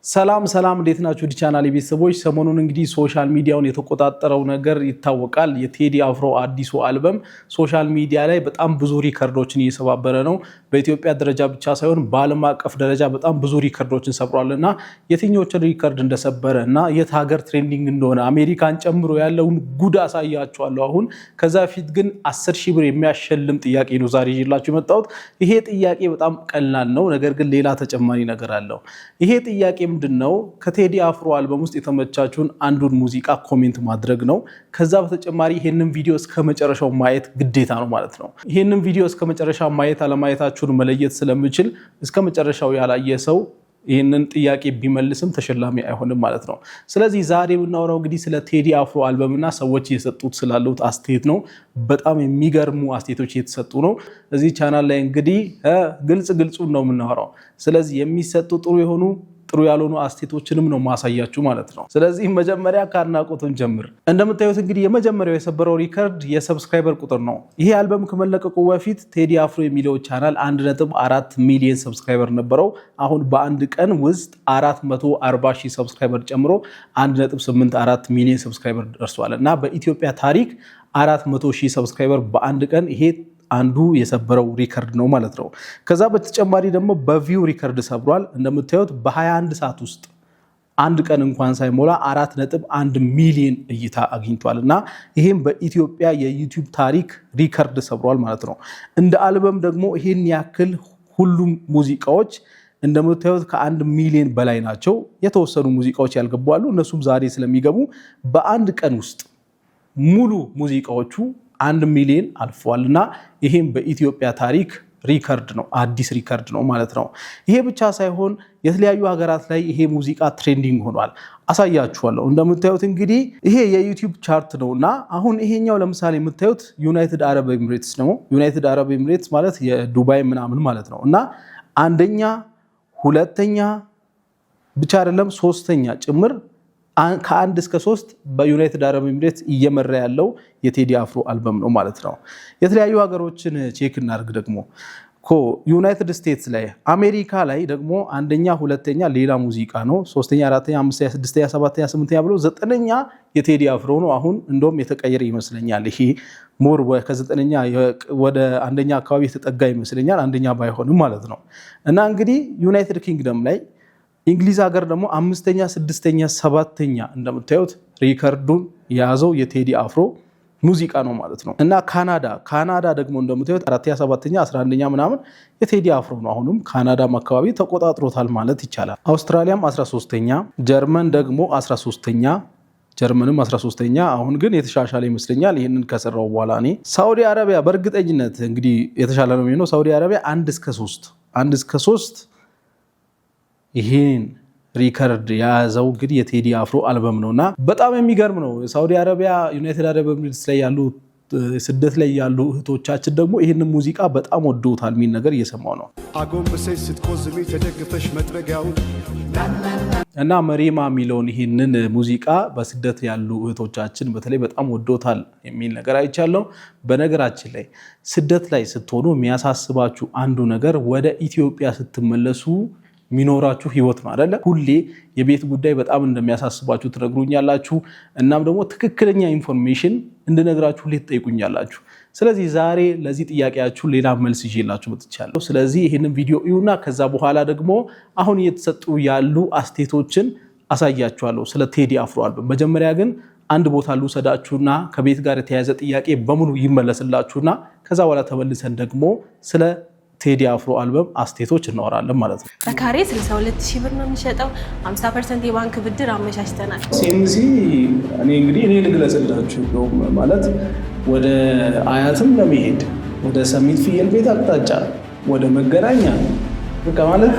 ሰላም እንዴት ናችሁ ቻናሌ ቤተሰቦች ሰሞኑን እንግዲህ ሶሻል ሚዲያውን የተቆጣጠረው ነገር ይታወቃል የቴዲ አፍሮ አዲሱ አልበም ሶሻል ሚዲያ ላይ በጣም ብዙ ሪከርዶችን እየሰባበረ ነው በኢትዮጵያ ደረጃ ብቻ ሳይሆን በዓለም አቀፍ ደረጃ በጣም ብዙ ሪከርዶችን ሰብሯልና የትኞቹን ሪከርድ እንደሰበረና የት ሀገር ትሬንዲንግ እንደሆነ አሜሪካን ጨምሮ ያለውን ጉድ አሳያችኋለሁ አሁን ከዛ ፊት ግን 10,000 ብር የሚያሸልም ጥያቄ ነው ዛሬ ይላችሁ መጣሁት ይሄ ጥያቄ በጣም ቀላል ነው ነገር ግን ሌላ ተጨማሪ ነገር አለው ይሄ ጥያቄ ምንድነው ከቴዲ አፍሮ አልበም ውስጥ የተመቻችሁን አንዱን ሙዚቃ ኮሜንት ማድረግ ነው ከዛ በተጨማሪ ይሄንን ቪዲዮ እስከ መጨረሻው ማየት ግዴታ ነው ማለት ነው ይሄንን ቪዲዮ እስከ መጨረሻው ማየት አለማየታችሁን መለየት ስለምችል እስከ መጨረሻው ያላየ ሰው ይሄንን ጥያቄ ቢመልስም ተሸላሚ አይሆንም ማለት ነው ስለዚህ ዛሬ እናወራው እንግዲህ ስለ ቴዲ አፍሮ አልበምና ሰዎች እየሰጡት ስላሉት አስተያየት ነው በጣም የሚገርሙ አስተያየቶች እየተሰጡ ነው እዚህ ቻናል ላይ እንግዲህ ግልጹን ነው የምናወራው ስለዚህ የሚሰጡ ጥሩ ያልሆኑ አስተያየቶችንም ነው ማሳያችሁ ማለት ነው ስለዚህ መጀመሪያ ካናቆቱን ጀምር እንደምታዩት እንግዲህ የመጀመሪያው የሰበረው ሪከርድ የሰብስክራይበር ቁጥር ነው ይሄ አልበም ከመለቀቁ በፊት ቴዲ አፍሮ የሚለው ቻናል 1.4 ሚሊዮን ሰብስክራይበር ነበረው አሁን በአንድ ቀን ውስጥ 440,000 ሰብስክራይበር ጨምሮ 1.84 ሚሊዮን ሰብስክራይበር ደርሷልና በኢትዮጵያ ታሪክ 400,000 ሰብስክራይበር በአንድ ቀን ይሄ አንዱ የሰበረው ሪከርድ ነው ማለት ነው ከዛ በተጨማሪ ደግሞ በቪው ሪከርድ ሰብሯል እንደምታዩት በ21 ሰዓት ውስጥ አንድ ቀን እንኳን ሳይሞላ 4.1 ሚሊዮን እይታ አግኝቷልና ይሄም በኢትዮጵያ የዩቲዩብ ታሪክ ሪከርድ ሰብሯል ማለት ነው እንደ አልበም ደግሞ ይሄን ያክል ሁሉም ሙዚቃዎች እንደምታዩት ከ1 ሚሊዮን በላይ ናቸው የተወሰኑ ሙዚቃዎች ያልገቡ አሉ እነሱም ዛሬ ስለሚገቡ በአንድ ቀን ውስጥ ሙሉ ሙዚቃዎቹ 1 ሚሊዮን አልፏልና ይሄም በኢትዮጵያ ታሪክ ሪከርድ ነው አዲስ ሪከርድ ነው ማለት ነው ይሄ ብቻ ሳይሆን የተለያዩ ሀገራት ላይ ይሄ ሙዚቃ ትሬንዲንግ ሆኗል አሳያችኋለሁ እንደምታዩት እንግዲህ ይሄ የዩቲዩብ ቻርት ነውና አሁን ይሄኛው ለምሳሌ የምታዩት ዩናይትድ አረብ ኤሚሬትስ ነው ዩናይትድ አረብ ኤሚሬትስ ማለት የዱባይ ምናምን ማለት ነውና አንደኛ ሁለተኛ ብቻ አይደለም ሶስተኛ ጭምር ከ1 እስከ 3 በዩናይትድ አረብ ኤሚሬትስ እየመራ ያለው የቴዲ አፍሮ አልበም ነው ማለት ነው የተለያዩ ሀገሮችን ቼክ እናድርግ ደግሞ ዩናይትድ ስቴትስ ላይ አሜሪካ ላይ ደግሞ አንደኛ ሁለተኛ ሌላ ሙዚቃ ነው ሶስተኛ አራተኛ አምስተኛ ስድስተኛ ሰባተኛ ስምንተኛ ብሎ ዘጠነኛ የቴዲ አፍሮ ነው አሁን እንደውም የተቀየረ ይመስለኛል ይሄ ሞር ከዘጠነኛ ወደ አንደኛ አካባቢ የተጠጋ ይመስለኛል አንደኛ ባይሆንም ማለት ነው እና እንግዲህ ዩናይትድ ኪንግደም ላይ እንግሊዝ ሀገር ደግሞ 5ኛ 6ኛ 7ኛ እንደምታዩት ሪከርዱን የያዘው የቴዲ አፍሮ ሙዚቃ ነው ማለት ነው እና ካናዳ ደግሞ እንደምታዩት 4ኛ 7ኛ 11ኛ ምናምን የቴዲ አፍሮ ነው አሁንም ካናዳም አካባቢ ተቆጣጥሮታል ማለት ይቻላል አውስትራሊያም 13ኛ ጀርመን ደግሞ 13ኛ ጀርመንም 13ኛ አሁን ግን የተሻሻለ ይመስለኛል ይሄንን ከሰራው በኋላ እኔ ሳውዲ አረቢያ በእርግጠኝነት እንግዲህ የተሻለ ነው የሚሆነው ሳውዲ አረቢያ 1 እስከ 3 ይሄን ሪከርድ ያዘው እንግዲህ የቴዲ አፍሮ አልበም ነውና በጣም የሚገርም ነው ሳውዲ አረቢያ ዩናይትድ አረብ ኤሚሬትስ ላይ ያሉ ስደት ላይ ያሉ እህቶቻችን ደግሞ ይሄንን ሙዚቃ በጣም ወደውታል የሚል ነገር እየሰማው ነው አጎንበሰሽ ስትቆዝሚ ተደግፈሽ መጥረጊያው እና መሪማ የሚለውን ይሄንን ሙዚቃ በስደት ያሉ እህቶቻችን በተለይ በጣም ወደውታል የሚል ነገር አይቻለው በነገራችን ላይ ስደት ላይ ስትሆኑ የሚያሳስባችሁ አንዱ ነገር ወደ ኢትዮጵያ ስትመለሱ ሚኖራችሁ ህይወት ነው አይደለ ሁሌ የቤት ጉዳይ በጣም እንደሚያሳስባችሁ ትነግሩኛላችሁ እናም ደግሞ ትክክለኛ ኢንፎርሜሽን እንድነግራችሁ ልትጠይቁኛላችሁ ስለዚህ ዛሬ ለዚህ ጥያቄያችሁ ሌላ መልስ ይዤላችሁ መጥቻለሁ ስለዚህ ይሄንን ቪዲዮ እዩና ከዛ በኋላ ደግሞ አሁን እየተሰጡ ያሉ አስተያየቶችን አሳያችኋለሁ ስለ ቴዲ አፍሮ አልበም መጀመሪያ ግን አንድ ቦታ ልውሰዳችሁና ከቤት ጋር የተያያዘ ጥያቄ በሙሉ ይመለስላችሁና ከዛ በኋላ ተመልሰን ደግሞ ስለ ቴዲ አፍሮ አልበም አስተያየቶች እናወራለን ማለት ነው በካሬ 62,000 ብር ነው የሚሸጠው 50% የባንክ ብድር አመቻችተናል ሲምሲ እኔ ልግለጽላችሁ ማለት ወደ አያትም ለመሄድ ወደ ሰሚት ፍየል ቤት አቅጣጫ ወደ መገናኛ በቃ ማለት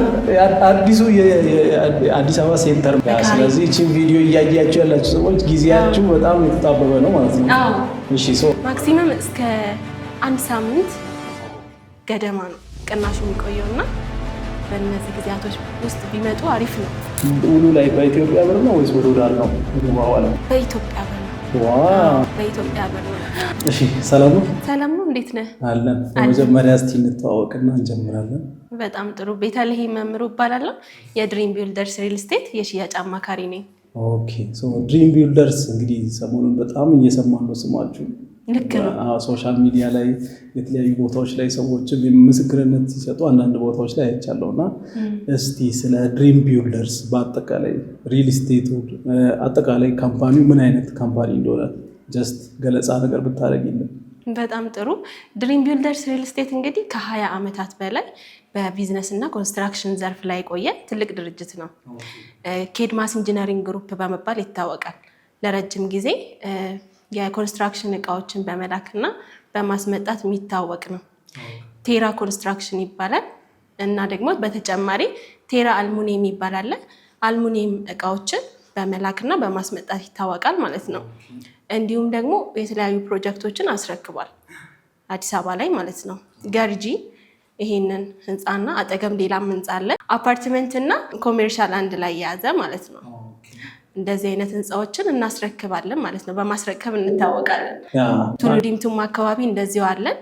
አዲሱ የአዲስ አበባ ሴንተር ስለዚህ እቺን ቪዲዮ እያያችሁ ያላችሁ ሰዎች ጊዜያችሁ በጣም የተጣበበ ነው ማለት ነው እሺ ማክሲመም እስከ 1 ሳምንት ገደማ ነው ቅናሹ የሚቆየውና በእነዚህ ጊዜያቶች ውስጥ ቢመጡ አሪፍ ነው ሁሉ ላይ በኢትዮጵያ ብር ነው ወይስ በዶላር ነው በኢትዮጵያ ብር ነው ዋው በኢትዮጵያ ብር ነው እሺ ሰላም ነው እንዴት ነህ አለን በመጀመሪያ እስቲ እንተዋወቅና እንጀምራለን በጣም ጥሩ። ቤተልሔም መምሩ እባላለሁ። የድሪም ቢልደርስ ሪል ስቴት የሽያጭ አማካሪ ነኝ። ኦኬ ሶ ድሪም ቢልደርስ እንግዲህ ሰሞኑን በጣም እየሰማን ነው ስማችሁ። ልክ ነው። ሶሻል ሚዲያ ላይ የተለያዩ ቦታዎች ላይ ሰዎችም ምስክርነት ሲሰጡ አንዳንድ ቦታዎች ላይ አይቻለሁ እና እስቲ ስለ ድሪም ቢልደርስ በአጠቃላይ ሪል ስቴቱ አጠቃላይ ካምፓኒው ምን አይነት ካምፓኒ እንደሆነ ጀስት ገለጻ ነገር ብታደርጊልን። በጣም ጥሩ። ድሪም ቢልደርስ ሪል ስቴት እንግዲህ ከ20 ዓመታት በላይ በቢዝነስ እና ኮንስትራክሽን ዘርፍ ላይ የቆየ ትልቅ ድርጅት ነው። ኬድማስ ኢንጂነሪንግ ግሩፕ በመባል ይታወቃል። ለረጅም ጊዜ የኮንስትራክሽን እቃዎችን በመላክ እና በማስመጣት የሚታወቅ ነው። ቴራ ኮንስትራክሽን ይባላል እና ደግሞ በተጨማሪ ቴራ አልሙኒየም ይባላል። አልሙኒየም እቃዎችን በመላክ እና በማስመጣት ይታወቃል ማለት ነው። እንዲሁም ደግሞ የተለያዩ ፕሮጀክቶችን አስረክቧል አዲስ አበባ ላይ ማለት ነው። ገርጂ ይሄንን ህንፃና አጠገብ ሌላም ህንፃ አለ። አፓርትመንት እና ኮሜርሻል አንድ ላይ የያዘ ማለት ነው። እንደዚህ አይነት ህንፃዎችን እናስረክባለን ማለት ነው። በማስረከብ እንታወቃለን። ቱሉ ዲምቱም አካባቢ እንደዚሁ አለን።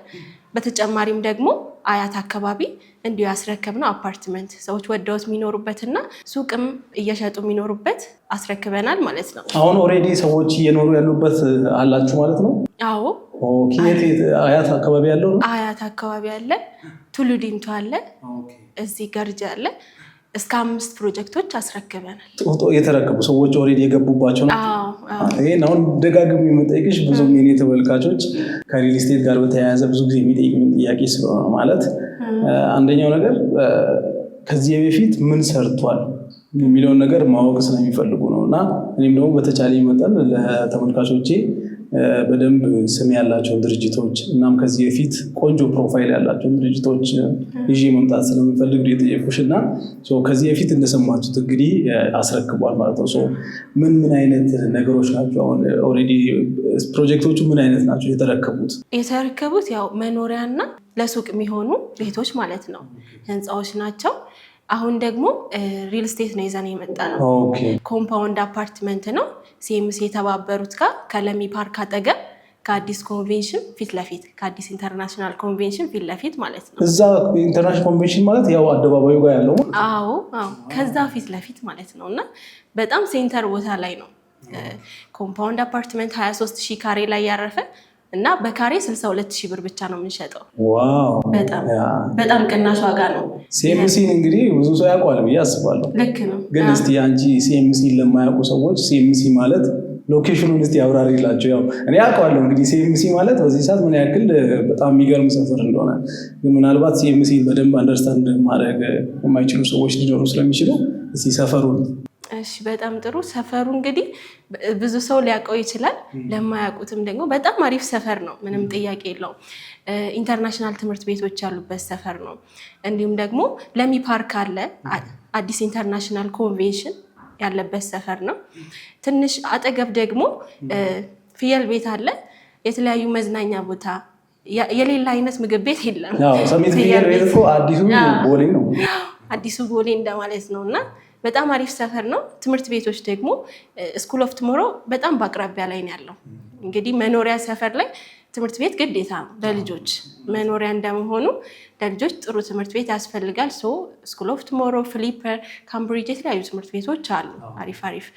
በተጨማሪም ደግሞ አያት አካባቢ እንዲሁ ያስረከብነው አፓርትመንት ሰዎች ወደውት የሚኖሩበትና ሱቅም እየሸጡ የሚኖሩበት አስረክበናል ማለት ነው። አሁን ኦልሬዲ ሰዎች እየኖሩ ያሉበት አላችሁ ማለት ነው? አዎ። አያት አካባቢ ያለው ነው? አያት አካባቢ አለ፣ ቱሉ ዲምቱ አለ፣ እዚህ ገርጂ አለ። እስከ 5 ፕሮጀክቶች አስረክበናል። የተረከቡ ሰዎች ኦልሬዲ የገቡባቸው ነው። ይሄን አሁን ደጋግሜ የምጠይቅሽ ብዙ የኔ ተመልካቾች ከሪል ስቴት ጋር በተያያዘ ብዙ ጊዜ የሚጠይቁኝ ጥያቄ ስለሆነ ማለት አንደኛው ነገር ከዚህ በፊት ምን ሰርቷል የሚለውን ነገር ማወቅ ስለሚፈልጉ ነው እና እኔም ደግሞ በተቻለ መጠን ለተመልካቾቼ በደንብ ስም ያላቸውን ድርጅቶች እናም ከዚህ በፊት ቆንጆ ፕሮፋይል ያላቸውን ድርጅቶች ይዤ መምጣት ስለምፈልግ የጠየቁሽ እና ከዚህ በፊት እንደሰማችሁት እንግዲህ አስረክቧል ማለት ነው። ምን አይነት ነገሮች ናቸው አሁን ኦልሬዲ ፕሮጀክቶቹ ምን አይነት ናቸው የተረከቡት? ያው መኖሪያና ለሱቅ የሚሆኑ ቤቶች ማለት ነው፣ ህንፃዎች ናቸው። አሁን ደግሞ ሪል ስቴት ነው ይዘን የመጣ ነው። ኮምፓውንድ አፓርትመንት ነው። ሲኤምሲ የተባበሩት ጋር ከለሚ ፓርክ አጠገብ ከአዲስ ኮንቬንሽን ፊት ለፊት ከአዲስ ኢንተርናሽናል ኮንቬንሽን ፊት ለፊት ማለት ነው። እዛ ኢንተርናሽናል ኮንቬንሽን ማለት ያው አደባባዩ ጋር ያለው? አዎ ከዛ ፊት ለፊት ማለት ነው እና በጣም ሴንተር ቦታ ላይ ነው። ኮምፓውንድ አፓርትመንት 23,000 ካሬ ላይ ያረፈ እና በካሬ 62,000 ብር ብቻ ነው የምንሸጠው። ዋው በጣም ቅናሽ ዋጋ ነው። ሲኤምሲን እንግዲህ ብዙ ሰው ያውቋል ብዬ አስባለሁ። ልክ ነው። ግን እስቲ አንቺ ሲኤምሲን ለማያውቁ ሰዎች ሲኤምሲ ማለት ሎኬሽኑን እስቲ አብራሪላቸው። ያው እኔ ያውቀዋለሁ እንግዲህ ሲኤምሲ ማለት በዚህ ሰዓት ምን ያክል በጣም የሚገርም ሰፈር እንደሆነ፣ ግን ምናልባት ሲኤምሲ በደንብ አንደርስታንድ ማድረግ የማይችሉ ሰዎች ሊኖሩ ስለሚችሉ እስቲ ሰፈሩን። እሺ በጣም ጥሩ። ሰፈሩ እንግዲህ ብዙ ሰው ሊያውቀው ይችላል። ለማያውቁትም ደግሞ በጣም አሪፍ ሰፈር ነው፣ ምንም ጥያቄ የለውም። ኢንተርናሽናል ትምህርት ቤቶች ያሉበት ሰፈር ነው። እንዲሁም ደግሞ ለሚ ፓርክ አለ፣ አዲስ ኢንተርናሽናል ኮንቬንሽን ያለበት ሰፈር ነው። ትንሽ አጠገብ ደግሞ ፍየል ቤት አለ፣ የተለያዩ መዝናኛ ቦታ። የሌላ አይነት ምግብ ቤት የለም። ሰሚት ፍየል ቤት እኮ አዲሱ ቦሌ ነው። አዲሱ ቦሌ እንደማለት ነው እና በጣም አሪፍ ሰፈር ነው። ትምህርት ቤቶች ደግሞ ስኩል ኦፍ ቱሞሮ በጣም በአቅራቢያ ላይ ነው ያለው። እንግዲህ መኖሪያ ሰፈር ላይ ትምህርት ቤት ግዴታ ነው ለልጆች። መኖሪያ እንደመሆኑ ለልጆች ጥሩ ትምህርት ቤት ያስፈልጋል። ስኩል ኦፍ ቱሞሮ፣ ፍሊፐር፣ ካምብሪጅ የተለያዩ ትምህርት ቤቶች አሉ አሪፍ።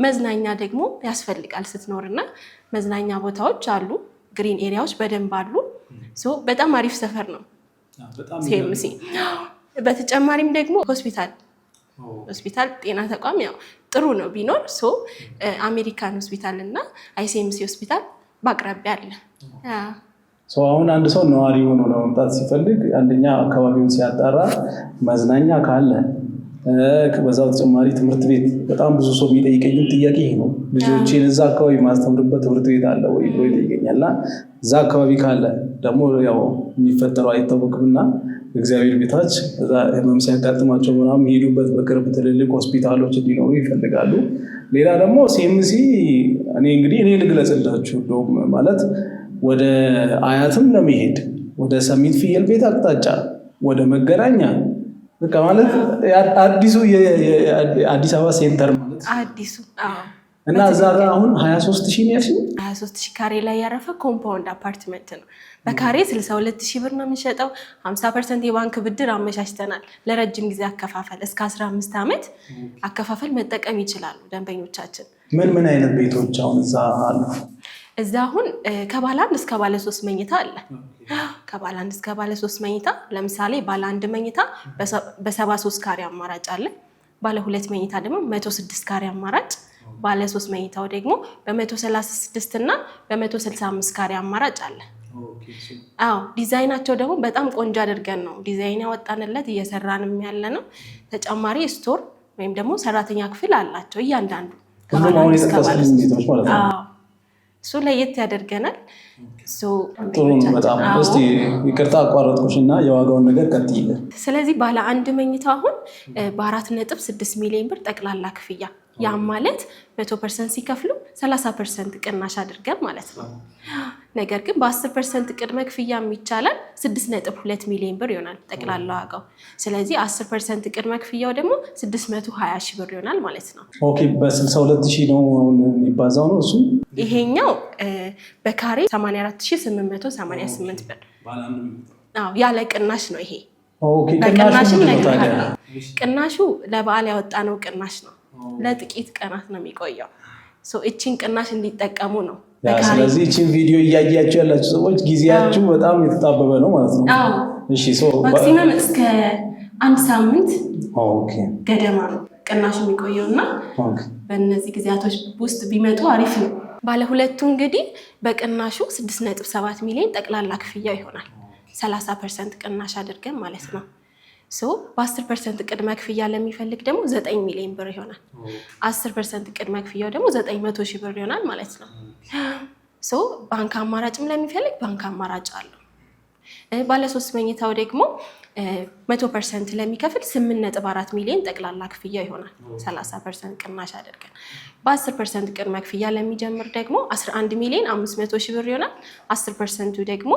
መዝናኛ ደግሞ ያስፈልጋል ስትኖርና መዝናኛ ቦታዎች አሉ፣ ግሪን ኤሪያዎች በደንብ አሉ። በጣም አሪፍ ሰፈር ነው ሲኤምሲ። በተጨማሪም ደግሞ ሆስፒታል ጤና ተቋም ያው ጥሩ ነው ቢኖር አሜሪካን ሆስፒታል እና አይሲኤምሲ ሆስፒታል በአቅራቢያ አለ። አሁን አንድ ሰው ነዋሪ ሆኖ ለመምጣት ሲፈልግ አንደኛ አካባቢውን ሲያጣራ መዝናኛ ካለ፣ በዛው ተጨማሪ ትምህርት ቤት በጣም ብዙ ሰው የሚጠይቀኝ ጥያቄ ይሄ ነው። ልጆችን እዛ አካባቢ ማስተምርበት ትምህርት ቤት አለ ወይ ብሎ ይጠይቀኛል። እና እዛ አካባቢ ካለ ደግሞ ያው የሚፈጠረው አይታወቅምና እግዚአብሔር ቤታች እዛ ህመም ሲያጋጥማቸው ምናምን የሚሄዱበት በቅርብ ትልልቅ ሆስፒታሎች እንዲኖሩ ይፈልጋሉ። ሌላ ደግሞ ሲኤምሲ እኔ ልግለጽላችሁ ማለት ወደ አያትም ለመሄድ ወደ ሰሚት ፍየል ቤት አቅጣጫ ወደ መገናኛ ማለት አዲሱ የአዲስ አበባ ሴንተር ማለት አዲሱ እና እዛ ጋር አሁን 23000 ነው ያልሽኝ? 23000 ካሬ ላይ ያረፈ ኮምፓውንድ አፓርትመንት ነው። በካሬ 62000 ብር ነው የምንሸጠው። 50% የባንክ ብድር አመቻችተናል። ለረጅም ጊዜ አከፋፈል እስከ 15 ዓመት አከፋፈል መጠቀም ይችላሉ ደንበኞቻችን። ምን አይነት ቤቶች አሁን እዛ አሉ? እዛ አሁን ከባለ 1 እስከ ባለ 3 መኝታ አለ። ከባለ 1 እስከ ባለ 3 መኝታ ለምሳሌ ባለ 1 መኝታ በ73 ካሬ አማራጭ አለ። ባለ 2 መኝታ ደግሞ 106 ካሬ አማራጭ፣ ባለ 3 መኝታው ደግሞ በ136 እና በ165 ካሬ አማራጭ አለ። ዲዛይናቸው ደግሞ በጣም ቆንጆ አድርገን ነው ዲዛይን ያወጣንለት፣ እየሰራንም ያለ ነው። ተጨማሪ ስቶር ወይም ደግሞ ሰራተኛ ክፍል አላቸው እያንዳንዱ። እሱ ለየት ያደርገናል። ጥሩ ነው በጣም። እስቲ ይቅርታ አቋረጥኩሽና የዋጋውን ነገር ቀጥይልን። ስለዚህ ባለ 1 መኝታ አሁን በ4.6 ሚሊዮን ብር ጠቅላላ ክፍያ፣ ያ ማለት 100% ሲከፍሉ 30% ቅናሽ አድርገን ማለት ነው። ነገር ግን በ10% ቅድመ ክፍያ የሚቻላል 6.2 ሚሊዮን ብር ይሆናል ጠቅላላ ዋጋው። ስለዚህ 10% ቅድመ ክፍያው ደግሞ 620 ሺህ ብር ይሆናል ማለት ነው። ኦኬ በ62000 ነው የሚባዛው ነው እሱ። ይሄኛው በካሬ 84888 ብር ያለ ቅናሽ ነው ይሄ። ኦኬ ቅናሹ ቅናሹ ለበዓል ያወጣነው ቅናሽ ነው። ለጥቂት ቀናት ነው የሚቆየው። እቺን ቅናሽ እንዲጠቀሙ ነው። ስለዚህ እቺን ቪዲዮ እያያችሁ ያላችሁ ሰዎች ጊዜያችሁ በጣም የተጣበበ ነው ማለት ነው። እሺ ማክሲመም እስከ 1 ሳምንት ገደማ ነው ቅናሹ የሚቆየውና በእነዚህ ጊዜያቶች ውስጥ ቢመጡ አሪፍ ነው። ባለ 2ቱ እንግዲህ በቅናሹ 6.7 ሚሊዮን ጠቅላላ ክፍያው ይሆናል። 30% ቅናሽ አድርገን ማለት ነው። በ10% ቅድመ ክፍያ ለሚፈልግ ደግሞ 9 ሚሊዮን ብር ይሆናል። 10% ቅድመ ክፍያው ደግሞ 900 ሺህ ብር ይሆናል ማለት ነው። ባንክ አማራጭም ለሚፈልግ ባንክ አማራጭ አለው። ባለ 3 መኝታው ደግሞ 100% ለሚከፍል 8.4 ሚሊዮን ጠቅላላ ክፍያ ይሆናል። 30% ቅናሽ አድርገን በ10% ቅድመ ክፍያ ለሚጀምር ደግሞ 11 ሚሊዮን 500 ሺህ ብር ይሆናል። 10%ቱ ደግሞ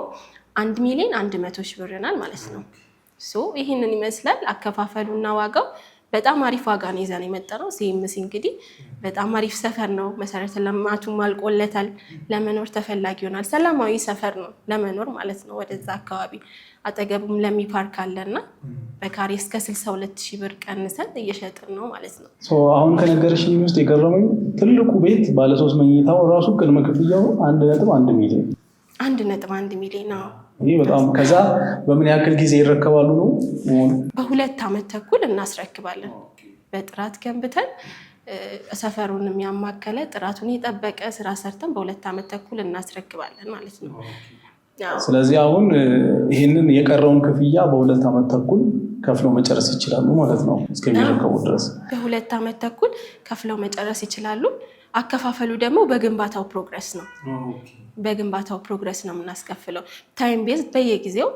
1 ሚሊዮን 100 ሺህ ብር ይሆናል ማለት ነው። ይህንን ይመስላል አከፋፈሉና ዋጋው። በጣም አሪፍ ዋጋ ነው ይዘን የመጣነው። ሲኤምሲ እንግዲህ በጣም አሪፍ ሰፈር ነው። መሰረተ ልማቱም አልቆለታል። ለመኖር ተፈላጊ ይሆናል። ሰላማዊ ሰፈር ነው ለመኖር ማለት ነው። ወደዛ አካባቢ አጠገቡም ለሚ ፓርክ አለና በካሬ እስከ 62000 ብር ቀንሰን እየሸጥን ነው ማለት ነው። አሁን ከነገርሽኝ ውስጥ የገረመኝ ትልቁ ቤት ባለ 3 መኝታው ራሱ ቅድመ ክፍያው 1.1 ሚሊዮን 1.1 ሚሊዮን ነው። ይሄ በጣም ከዛ በምን ያክል ጊዜ ይረከባሉ ነው? በ2 ዓመት ተኩል እናስረክባለን። በጥራት ገንብተን ሰፈሩን የሚያማከለ ጥራቱን የጠበቀ ስራ ሰርተን በ2 ዓመት ተኩል እናስረክባለን ማለት ነው። ስለዚህ አሁን ይህንን የቀረውን ክፍያ በ2 ዓመት ተኩል ከፍለው መጨረስ ይችላሉ ማለት ነው እስከሚረከቡ ድረስ። በ2 ዓመት ተኩል ከፍለው መጨረስ ይችላሉ። አከፋፈሉ ደግሞ በግንባታው ፕሮግረስ ነው። በግንባታው ፕሮግረስ ነው የምናስከፍለው። ታይም ቤዝ በየጊዜው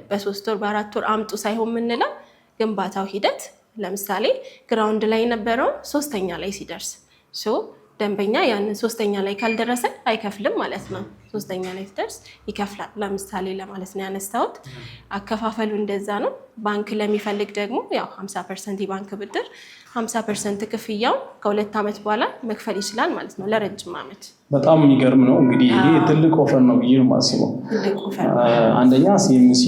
በ3 ወር በ4 ወር አምጡ ሳይሆን የምንለው ግንባታው ሂደት። ለምሳሌ ግራውንድ ላይ የነበረውን 3ኛ ላይ ሲደርስ ደንበኛ ያንን 3ኛ ላይ ካልደረሰ አይከፍልም ማለት ነው። 3ኛ ላይ ሲደርስ ይከፍላል። ለምሳሌ ለማለት ነው ያነሳሁት። አከፋፈሉ እንደዛ ነው። ባንክ ለሚፈልግ ደግሞ ያው 50% የባንክ ብድር 50% ክፍያው ከ2 ዓመት በኋላ መክፈል ይችላል ማለት ነው ለረጅም ዓመት። በጣም የሚገርም ነው። እንግዲህ ይሄ ትልቅ ኦፈር ነው ብዬ ነው የማስበው። አንደኛ ሲኤምሲ፣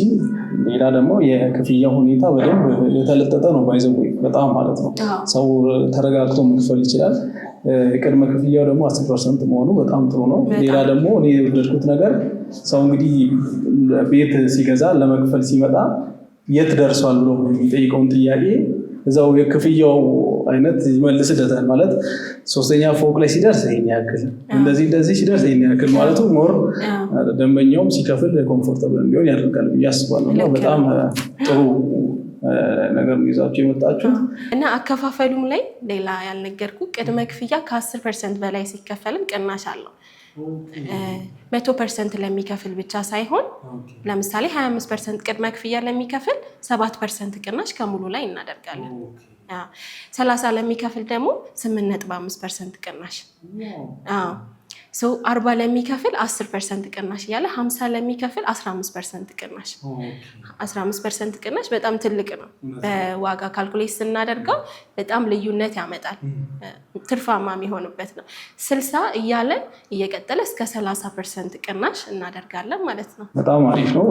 ሌላ ደግሞ የክፍያ ሁኔታ በደንብ የተለጠጠ ነው ባይዘው በጣም ማለት ነው። ሰው ተረጋግቶ መክፈል ይችላል። ቅድመ ክፍያው ደግሞ 10% መሆኑ በጣም ጥሩ ነው። ሌላ ደግሞ እኔ የወደድኩት ነገር ሰው እንግዲህ ቤት ሲገዛ ለመክፈል ሲመጣ የት ደርሷል ብሎ የሚጠይቀውን ጥያቄ እዛው የክፍያው አይነት ይመልስለታል። ማለት 3ኛ ፎቅ ላይ ሲደርስ ይሄን ያክል፣ እንደዚህ ሲደርስ ይሄን ያክል ማለቱ ሞር ደንበኛውም ሲከፍል ኮምፎርታብል እንዲሆን ያደርጋል ብዬ አስባለሁ። እና በጣም ጥሩ ነገር ነው ይዛችሁ የመጣችሁት። እና አከፋፈሉም ላይ ሌላ ያልነገርኩ ቅድመ ክፍያ ከ10% በላይ ሲከፈልም ቅናሽ አለው። 100% ለሚከፍል ብቻ ሳይሆን ለምሳሌ 25% ቅድመ ክፍያ ለሚከፍል 7% ቅናሽ ከሙሉ ላይ እናደርጋለን። 30 ለሚከፍል ደግሞ 8.5% ቅናሽ። ሶ 40 ለሚከፍል 10% ቅናሽ እያለ 50 ለሚከፍል 15% ቅናሽ 15% ቅናሽ በጣም ትልቅ ነው። በዋጋ ካልኩሌት ስናደርገው በጣም ልዩነት ያመጣል። ትርፋማ የሚሆንበት ነው። 60 እያለ እየቀጠለ እስከ 30% ቅናሽ እናደርጋለን ማለት ነው። በጣም አሪፍ ነው።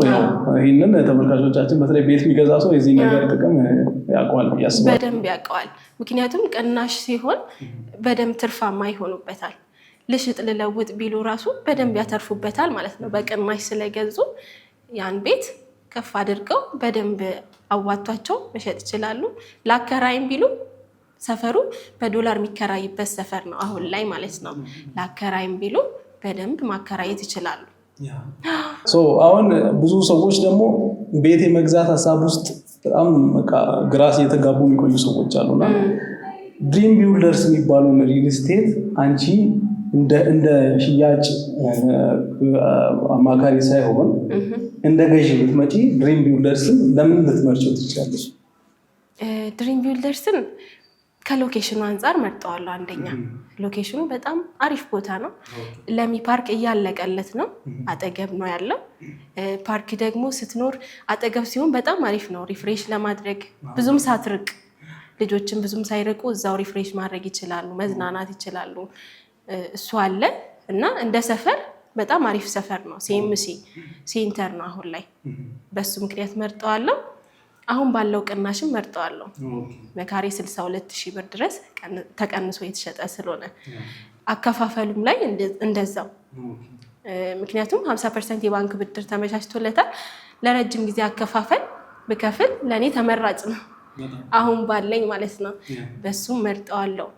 ይህንን ተመልካቾቻችን በተለይ ቤት የሚገዛ ሰው የዚህ ነገር ጥቅም ያውቀዋል ያስባል፣ በደንብ ያውቀዋል። ምክንያቱም ቅናሽ ሲሆን በደንብ ትርፋማ ይሆኑበታል። ልሽጥ ልለውጥ ቢሉ ራሱ በደንብ ያተርፉበታል ማለት ነው። በቅናሽ ስለገዙ ያን ቤት ከፍ አድርገው በደንብ አዋቷቸው መሸጥ ይችላሉ። ላከራይም ቢሉ ሰፈሩ በዶላር የሚከራይበት ሰፈር ነው አሁን ላይ ማለት ነው። ላከራይም ቢሉ በደንብ ማከራየት ይችላሉ። አሁን ብዙ ሰዎች ደግሞ ቤት የመግዛት ሀሳብ ውስጥ በጣም ግራስ እየተጋቡ የሚቆዩ ሰዎች አሉና ድሪም ቢውልደርስ የሚባለውን ሪል ስቴት አንቺ እንደ ሽያጭ አማካሪ ሳይሆን እንደ ገዢ ብትመጪ ድሪም ቢውልደርስን ለምን ልትመርጪው ትችላለሽ? ድሪም ቢውልደርስን ከሎኬሽኑ አንጻር መርጠዋለሁ። አንደኛ ሎኬሽኑ በጣም አሪፍ ቦታ ነው። ለሚ ፓርክ እያለቀለት ነው፣ አጠገብ ነው ያለው። ፓርክ ደግሞ ስትኖር አጠገብ ሲሆን በጣም አሪፍ ነው። ሪፍሬሽ ለማድረግ ብዙም ሳትርቅ ልጆችን ብዙም ሳይርቁ እዛው ሪፍሬሽ ማድረግ ይችላሉ፣ መዝናናት ይችላሉ። እሱ አለ እና እንደ ሰፈር በጣም አሪፍ ሰፈር ነው። ሲኤምሲ ሴንተር ነው አሁን ላይ። በሱ ምክንያት መርጠዋለሁ። አሁን ባለው ቅናሽም መርጠዋለሁ። በካሬ 62,000 ብር ድረስ ተቀንሶ የተሸጠ ስለሆነ አከፋፈሉም ላይ እንደዛው። ምክንያቱም 50% የባንክ ብድር ተመቻችቶለታል። ለረጅም ጊዜ አከፋፈል ብከፍል ለእኔ ተመራጭ ነው አሁን ባለኝ ማለት ነው። በሱም መርጠዋለሁ።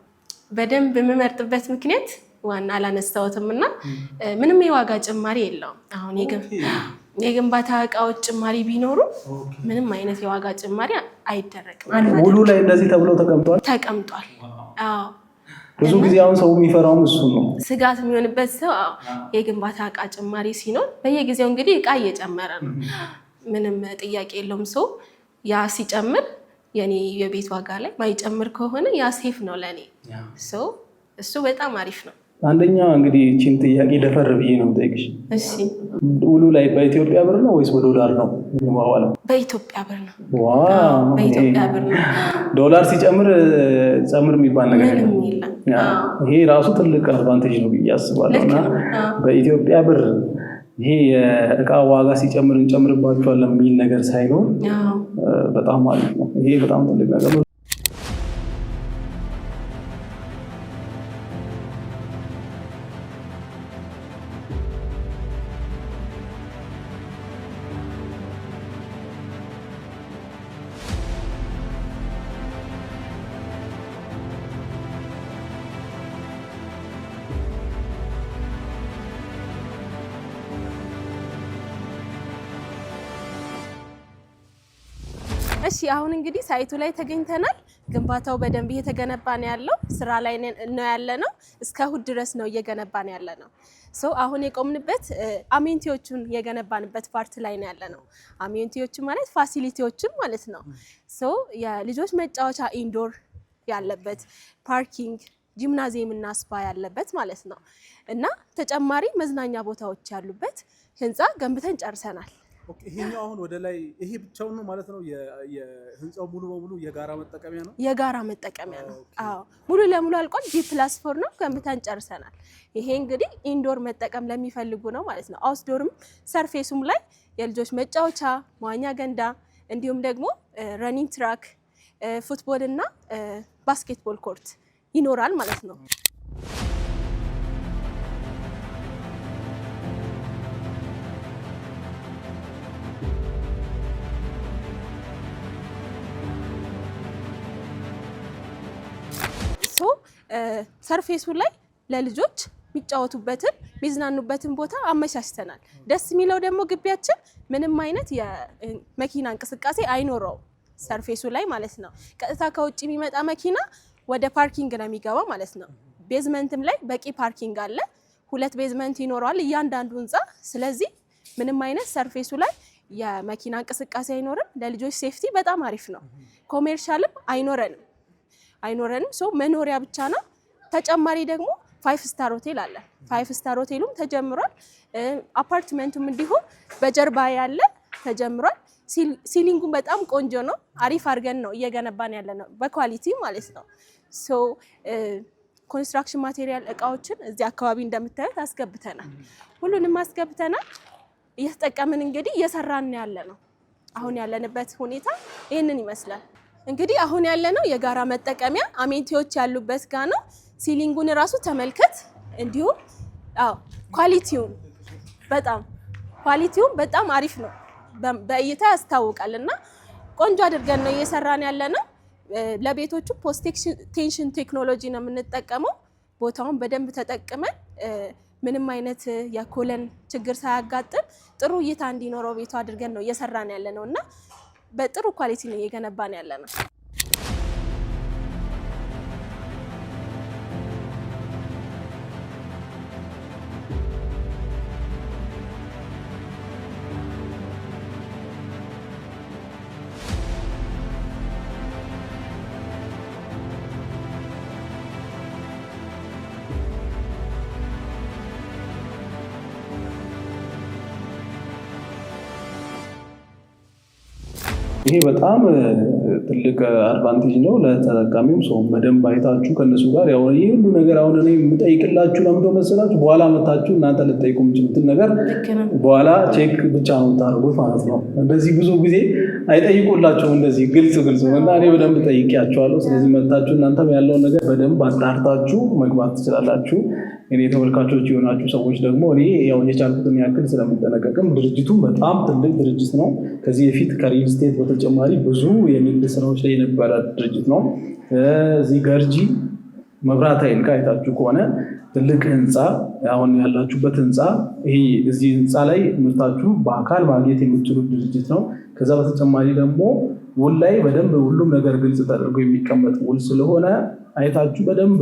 በደንብ የምመርጥበት ምክንያት ዋና አላነሳሁትም እና ምንም የዋጋ ጭማሪ የለውም። አሁን የግንባታ እቃዎች ጭማሪ ቢኖሩ ምንም አይነት የዋጋ ጭማሪ አይደረግም። ሙሉ ላይ እንደዚህ ተብሎ ተቀምጧል። አዎ ብዙ ጊዜ አሁን ሰው የሚፈራው እሱ ነው። ስጋት የሚሆንበት ሰው የግንባታ እቃ ጭማሪ ሲኖር በየጊዜው እንግዲህ እቃ እየጨመረ ነው። ምንም ጥያቄ የለውም። ሰው ያ ሲጨምር የኔ የቤት ዋጋ ላይ ማይጨምር ከሆነ ያ ሴፍ ነው ለኔ። እሱ በጣም አሪፍ ነው። አንደኛ እንግዲህ እቺን ጥያቄ ደፈር ብዬ ነው የምጠይቅሽ። እሺ ውሉ ላይ በኢትዮጵያ ብር ነው ወይስ በዶላር ነው የሚዋዋለው? በኢትዮጵያ ብር ነው። ዋው በኢትዮጵያ ብር ነው። ዶላር ሲጨምር ጨምር የሚባል ነገር የለም። ይሄ ራሱ ትልቅ አድቫንቴጅ ነው ብዬ አስባለሁ። እና በኢትዮጵያ ብር ይሄ የእቃ ዋጋ ሲጨምር እንጨምርባቸዋለን የሚል ነገር ሳይኖር በጣም አሪፍ ነው። ይሄ በጣም ትልቅ ነገር ነው። እሺ አሁን እንግዲህ ሳይቱ ላይ ተገኝተናል። ግንባታው በደንብ እየተገነባ ነው ያለው። ስራ ላይ ነው ያለነው። እስከ እሑድ ድረስ ነው እየገነባ ነው ያለነው። አሁን የቆምንበት አሜኒቲዎቹን የገነባንበት ፓርት ላይ ነው ያለነው። አሜኒቲዎቹ ማለት ፋሲሊቲዎችን ማለት ነው። የልጆች መጫወቻ ኢንዶር ያለበት፣ ፓርኪንግ፣ ጂምናዚየም እና ስፓ ያለበት ማለት ነው እና ተጨማሪ መዝናኛ ቦታዎች ያሉበት ህንፃ ገንብተን ጨርሰናል። ይሄኛው አሁን ወደ ላይ ይሄ ብቻውን ነው ማለት ነው። የህንጻው ሙሉ በሙሉ የጋራ መጠቀሚያ ነው። የጋራ መጠቀሚያ ነው። አዎ ሙሉ ለሙሉ አልቋል። G+4 ነው ገንብተን ጨርሰናል። ይሄ እንግዲህ ኢንዶር መጠቀም ለሚፈልጉ ነው ማለት ነው። አውትዶርም ሰርፌሱም ላይ የልጆች መጫወቻ፣ መዋኛ ገንዳ እንዲሁም ደግሞ ረኒንግ ትራክ፣ ፉትቦል እና ባስኬትቦል ኮርት ይኖራል ማለት ነው። ሰርፌሱ ላይ ለልጆች የሚጫወቱበትን የሚዝናኑበትን ቦታ አመቻችተናል። ደስ የሚለው ደግሞ ግቢያችን ምንም አይነት የመኪና እንቅስቃሴ አይኖረውም ሰርፌሱ ላይ ማለት ነው። ቀጥታ ከውጭ የሚመጣ መኪና ወደ ፓርኪንግ ነው የሚገባው ማለት ነው። ቤዝመንትም ላይ በቂ ፓርኪንግ አለ። 2 ቤዝመንት ይኖረዋል እያንዳንዱ ህንፃ። ስለዚህ ምንም አይነት ሰርፌሱ ላይ የመኪና እንቅስቃሴ አይኖርም። ለልጆች ሴፍቲ በጣም አሪፍ ነው። ኮሜርሻልም አይኖረንም። መኖሪያ ብቻ ነው። ተጨማሪ ደግሞ 5 ስታር ሆቴል አለ 5 ስታር ሆቴሉም ተጀምሯል አፓርትመንቱም እንዲሁ በጀርባ ያለ ተጀምሯል ሲሊንጉም በጣም ቆንጆ ነው አሪፍ አድርገን ነው እየገነባን ያለ ነው በኳሊቲ ማለት ነው ሶ ኮንስትራክሽን ማቴሪያል እቃዎችን እዚህ አካባቢ እንደምታዩት አስገብተናል ሁሉንም አስገብተናል እየተጠቀምን እንግዲህ እየሰራን ያለ ነው አሁን ያለንበት ሁኔታ ይሄንን ይመስላል እንግዲህ አሁን ያለ ነው የጋራ መጠቀሚያ አሜንቲዎች ያሉበት ጋር ነው ሲሊንጉን ራሱ ተመልከት እንዲሁ ኳሊቲው በጣም አሪፍ ነው በእይታ ያስታውቃልና ቆንጆ አድርገን ነው እየሰራን ያለ ነው ለቤቶቹ ፖስት ቴንሽን ቴክኖሎጂ ነው የምንጠቀመው ቦታውን በደንብ ተጠቅመን ምንም አይነት የኮለን ችግር ሳያጋጥም ጥሩ እይታ እንዲኖረው ቤቱ አድርገን ነው እየሰራን ያለ ነውና በጥሩ ኳሊቲ ነው እየገነባን ያለ ነው ይሄ በጣም ትልቅ አድቫንቴጅ ነው ለተጠቃሚው ሰው በደንብ አይታችሁ ከነሱ ጋር ያው ይሄ ሁሉ ነገር አሁን እኔ የምጠይቅላችሁ ለምንድነው መሰላችሁ በኋላ መታችሁ እናንተ ልትጠይቁ የምትችሉትን ነገር በኋላ ቼክ ብቻ ነው የምታደርጉት ማለት ነው እንደዚህ ብዙ ጊዜ አይጠይቁላችሁም እንደዚህ ግልጽ ነው እና እኔ በደንብ ጠይቄያችኋለሁ ስለዚህ መታችሁ እናንተም ያለውን ነገር በደንብ አጣርታችሁ መግባት ትችላላችሁ እኔ ተወልካቾች የሆናችሁ ሰዎች ደግሞ እኔ ያው የቻልኩትን ያክል ስለምጠነቀቅም ድርጅቱ በጣም ትልቅ ድርጅት ነው ከዚህ በፊት ከሪል ስቴት በተጨማሪ ብዙ የንግድ ስራዎች ላይ የነበረ ድርጅት ነው እዚህ ገርጂ መብራት ኃይል አይታችሁ ከሆነ ትልቅ ህንፃ አሁን ያላችሁበት ህንፃ ይሄ እዚህ ህንፃ ላይ ምርታችሁ በአካል ማግኘት የምትችሉት ድርጅት ነው ከዛ በተጨማሪ ደግሞ ውል ላይ በደንብ ሁሉም ነገር ግልጽ ተደርጎ የሚቀመጥ ውል ስለሆነ አይታችሁ በደንብ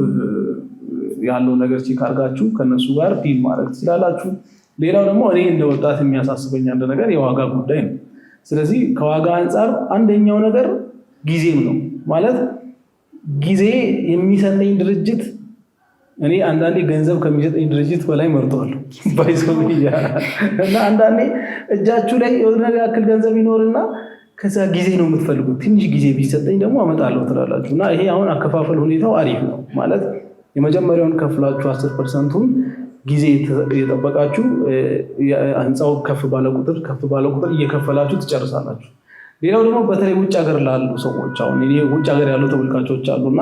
ያለው ነገር ቼክ አድርጋችሁ ከነሱ ጋር ዲል ማድረግ ትችላላችሁ ሌላው ደግሞ እኔ እንደ ወጣት የሚያሳስበኝ አንድ ነገር የዋጋ ጉዳይ ነው ስለዚህ ከዋጋ አንፃር አንደኛው ነገር ጊዜም ነው ማለት ጊዜ የሚሰጠኝ ድርጅት እኔ አንዳንዴ ገንዘብ ከሚሰጠኝ ድርጅት በላይ መርጠዋለሁ ባይሶብያ እና አንዳንዴ እጃችሁ ላይ የሆነ ያክል ገንዘብ ይኖርና ከዛ ጊዜ ነው የምትፈልጉት ትንሽ ጊዜ ቢሰጠኝ ደግሞ አመጣለሁ ትላላችሁ እና ይሄ አሁን አከፋፈል ሁኔታው አሪፍ ነው ማለት የመጀመሪያውን ከፍላችሁ 10%ን ጊዜ የጠበቃችሁ ህንፃው ከፍ ባለ ቁጥር እየከፈላችሁ ትጨርሳላችሁ ሌላው ደግሞ በተለይ ውጭ ሀገር ላሉ ሰዎች አሁን እኔ ውጭ ሀገር ያሉ ተመልካቾች አሉና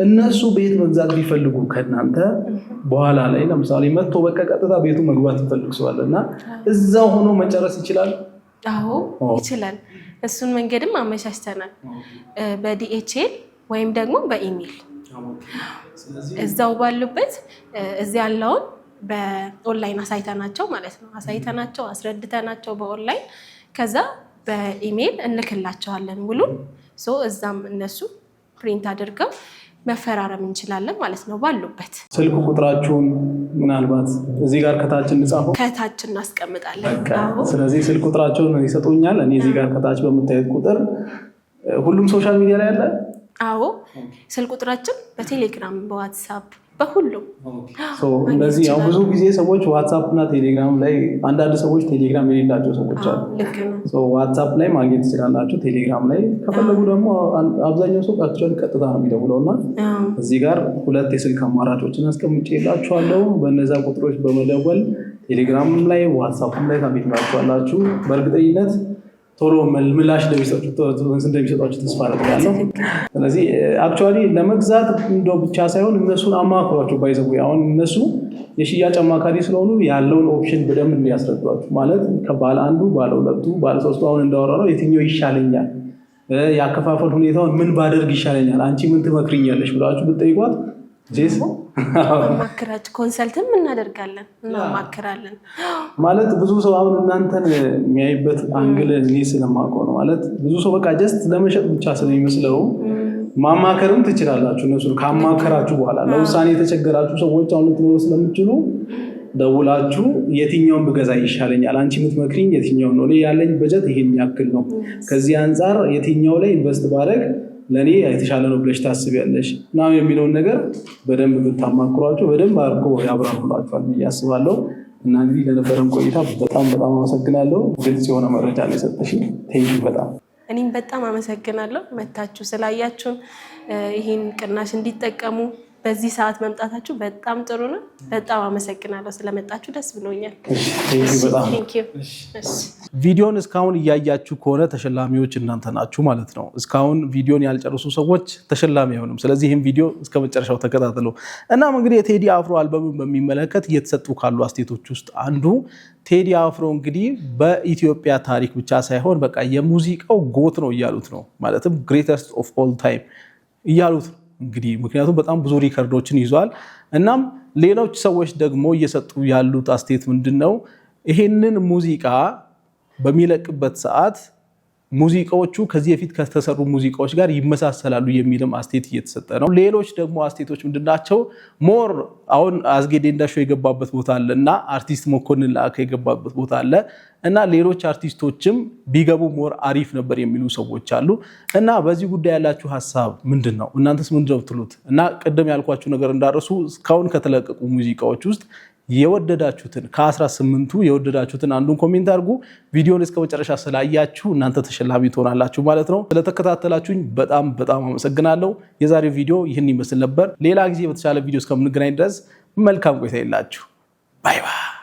እነሱ ቤት መግዛት ቢፈልጉ ከናንተ በኋላ ላይ ለምሳሌ መጥቶ በቃ ቀጥታ ቤቱ መግባት ይፈልግ ሰዋልና እዛው ሆኖ መጨረስ ይችላል ይችላል እሱን መንገድም አመቻችተናል በዲኤችኤል ወይም ደግሞ በኢሜል እዛው ባሉበት እዚህ ያለውን በኦንላይን አሳይተናቸው ማለት ነው አሳይተናቸው አስረድተናቸው በኦንላይን ከዛ በኢሜል እንልክላቸዋለን ሙሉን እዛም እነሱ ፕሪንት አድርገው መፈራረም እንችላለን ማለት ነው ባሉበት ስልክ ቁጥራችሁን ምናልባት እዚህ ጋር ከታች እንጻፈው ከታች እናስቀምጣለን ስለዚህ ስልክ ቁጥራችሁን ይሰጡኛል እኔ እዚህ ጋር ከታች በመታየት ቁጥር ሁሉም ሶሻል ሚዲያ ላይ አለ አዎ ስልክ ቁጥራችን በቴሌግራም በዋትስአፕ በሁሉም እንደዚህ ያው ብዙ ጊዜ ሰዎች ዋትስአፕ እና ቴሌግራም ላይ አንዳንድ ሰዎች ቴሌግራም የሌላቸው ሰዎች አሉ ዋትስአፕ ላይ ማግኘት ትችላላችሁ ቴሌግራም ላይ ከፈለጉ ደግሞ አብዛኛው ሰው ቀጥታ ነው የሚደውለውና እዚህ ጋር ሁለት የስልክ አማራጮችን አስቀምጬላችኋለሁ በእነዛ ቁጥሮች በመደወል ቴሌግራም ላይ ዋትስአፕ ላይ ታገኙናላችሁ በእርግጠኝነት ቶሎ ምላሽ እንደሚሰጧችሁ ተስፋ አደርጋለሁ ስለዚህ አክቹአሊ ለመግዛት እንደው ብቻ ሳይሆን እነሱን አማክሯቸው ባይዘው አሁን እነሱ የሽያጭ አማካሪ ስለሆኑ ያለውን ኦፕሽን በደንብ እንዲያስረዷችሁ ማለት ከባለ አንዱ ባለ ሁለቱ ባለ ሶስቱ አሁን እንዳወራነው የትኛው ይሻለኛል ያከፋፈል ሁኔታውን ምን ባደርግ ይሻለኛል አንቺ ምን ትመክሪኛለሽ ብላችሁ ብትጠይቋት ጄስ ማከራጭ ኮንሰልትም እናማክራለን ማለት ብዙ ሰው አሁን እናንተን የሚያይበት አንግል እኔ ስለማውቀው ነው ማለት ብዙ ሰው በቃ ጀስት ለመሸጥ ብቻ ስለሚመስለው ማማከርም ትችላላችሁ እነሱ ካማከራችሁ በኋላ ለውሳኔ የተቸገራችሁ ሰዎች አሁን ልትኖሩ ስለምትችሉ ደውላችሁ የትኛውን ብገዛ ይሻለኛል አንቺ የምትመክሪኝ የትኛው ነው እኔ ያለኝ በጀት ይሄን ያክል ነው ከዚህ አንፃር የትኛው ላይ ኢንቨስት ባደርግ ለኔ የተሻለ ነው ብለሽ ታስቢያለሽ እና የሚለውን ነገር በደንብ ብታማክሯቸው በደንብ አድርጎ ያብራሩላችኋል ብዬ አስባለሁ። እና እንግዲህ ለነበረን ቆይታ በጣም አመሰግናለሁ። ግልጽ የሆነ መረጃ ነው የሰጠሽኝ። ቴንኪው በጣም እኔም በጣም አመሰግናለሁ መታችሁ ስላያችሁ ይሄን ቅናሽ እንዲጠቀሙ በዚህ ሰዓት መምጣታችሁ በጣም ጥሩ ነው። በጣም አመሰግናለሁ ስለመጣችሁ ደስ ብሎኛል። ቪዲዮን እስካሁን እያያችሁ ከሆነ ተሸላሚዎች እናንተ ናችሁ ማለት ነው። እስካሁን ቪዲዮን ያልጨረሱ ሰዎች ተሸላሚ አይሆኑም። ስለዚህ ይህን ቪዲዮ እስከ መጨረሻው ተከታተሉ። እናም እንግዲህ የቴዲ አፍሮ አልበምን በሚመለከት እየተሰጡ ካሉ አስተያየቶች ውስጥ አንዱ ቴዲ አፍሮ እንግዲህ በኢትዮጵያ ታሪክ ብቻ ሳይሆን በቃ የሙዚቃው ጎት ነው እያሉት ነው። ማለትም ግሬተስት ኦፍ ኦል ታይም እያሉት ነው እንግዲህ ምክንያቱም በጣም ብዙ ሪከርዶችን ይዟል። እናም ሌሎች ሰዎች ደግሞ እየሰጡ ያሉት አስተያየት ምንድነው? ይሄንን ሙዚቃ በሚለቅበት ሰዓት ሙዚቃዎቹ ከዚህ በፊት ከተሰሩ ሙዚቃዎች ጋር ይመሳሰላሉ የሚልም አስተያየት እየተሰጠ ነው። ሌሎች ደግሞ አስተያየቶች ምንድናቸው? ሞር አሁን አዝጌ ዴንዳሾ የገባበት ቦታ አለ እና አርቲስት መኮንን ላከ የገባበት ቦታ አለ እና ሌሎች አርቲስቶችም ቢገቡ ሞር አሪፍ ነበር የሚሉ ሰዎች አሉ። እና በዚህ ጉዳይ ያላችሁ ሀሳብ ምንድነው? እናንተስ ምንድነው ትሉት? እና ቅድም ያልኳችሁ ነገር እንዳረሱ እስካሁን ከተለቀቁ ሙዚቃዎች ውስጥ የወደዳችሁትን ከ18ቱ የወደዳችሁትን አንዱን ኮሜንት አድርጉ። ቪዲዮን እስከ መጨረሻ ስላያችሁ እናንተ ተሸላሚ ትሆናላችሁ ማለት ነው። ስለተከታተላችሁኝ በጣም አመሰግናለሁ። የዛሬው ቪዲዮ ይህን ይመስል ነበር። ሌላ ጊዜ በተሻለ ቪዲዮ እስከምንገናኝ ድረስ መልካም ቆይታ ይላችሁ። ባይ ባይ።